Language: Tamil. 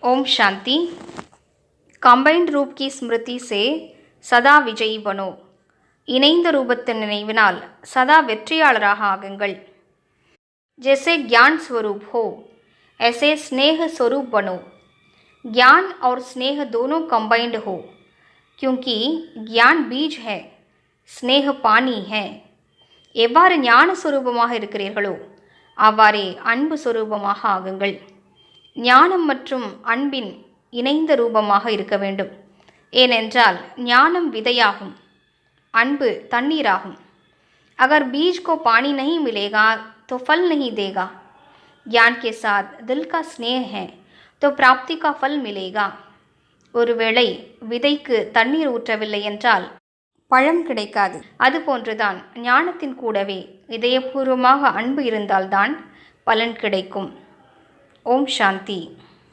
ओम शांति। कंबाइंड रूप की स्मृति से सदा विजयी बनो। இணைந்த ரூபத்தின் நினைவினால் சதா வெற்றியாளராக ஆகுங்கள்। जैसे ज्ञान स्वरूप हो ऐसे स्नेह स्वरूप बनो। ज्ञान और स्नेह दोनों कंबाइंड हो, क्योंकि ज्ञान बीज है, स्नेह पानी है। எவ்வாறு ஞான சுரூபமாக இருக்கிறீர்களோ அவ்வாறே அன்பு சுரூபமாக ஆகுங்கள்। ஞானம் மற்றும் அன்பின் இணைந்த ரூபமாக இருக்க வேண்டும்। ஏனென்றால் ஞானம் விதையாகும், அன்பு तन्नीराகும்। अगर बीज को पानी नहीं मिलेगा तो फल नहीं देगा। ज्ञान के साथ दिल का स्नेह है तो प्राप्ति का फल मिलेगा। ஒருவேளை விதைக்கு தண்ணீர் ஊற்றவில்லை என்றால் பழம் கிடைக்காது। அதுபோன்றுதான் ஞானத்தின் கூடவே இதயபூர்வமாக அன்பு இருந்தால்தான் பலன் கிடைக்கும்। ஓம் சாந்தி।